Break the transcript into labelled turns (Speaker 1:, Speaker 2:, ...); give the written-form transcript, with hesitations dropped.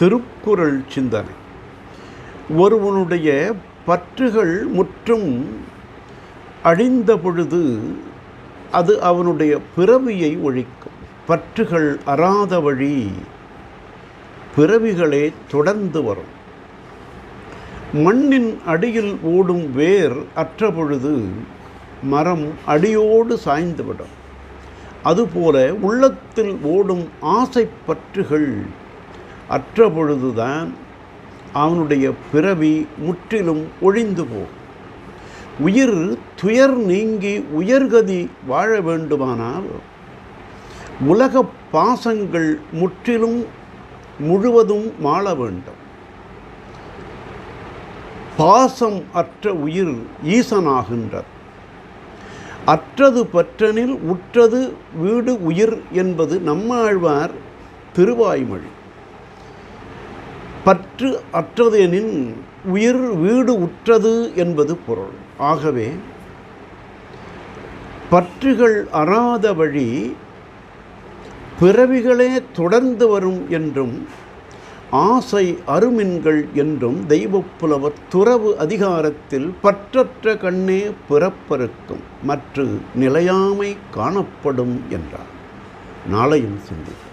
Speaker 1: திருக்குறள் சிந்தனை. ஒருவனுடைய பற்றுகள் முற்றும் அழிந்த பொழுது அது அவனுடைய பிறவியை ஒழிக்கும். பற்றுகள் அறாத வழி பிறவிகளே தொடர்ந்து வரும். மண்ணின் அடியில் ஓடும் வேர் அற்ற பொழுது மரம் அடியோடு சாய்ந்துவிடும். அதுபோல உள்ளத்தில் ஓடும் ஆசைப்பற்றுகள் அற்ற பொழுதுதான் அவனுடைய பிறவி முற்றிலும் ஒழிந்து போகும். உயிர் துயர் நீங்கி உயர்கதி வாழ வேண்டுமானால் உலக பாசங்கள் முழுவதும் மாள வேண்டும். பாசம் அற்ற உயிர் ஈசனாகின்றது. அற்றது பற்றனில் உற்றது வீடு உயிர் என்பது நம்மாழ்வார் திருவாய்மொழி. பற்று அற்றதெனின் உயிர் வீடு உற்றது என்பது பொருள். ஆகவே பற்றுகள் அறாத வழி பிறவிகளே தொடர்ந்து வரும் என்றும் ஆசை அருமின்கள் என்றும் தெய்வப்புலவர் துறவு அதிகாரத்தில் பற்றற்ற கண்ணே பிறப்பறுக்கும் மற்ற நிலையாமை காணப்படும் என்றார். நாளையும் சிந்திப்போம்.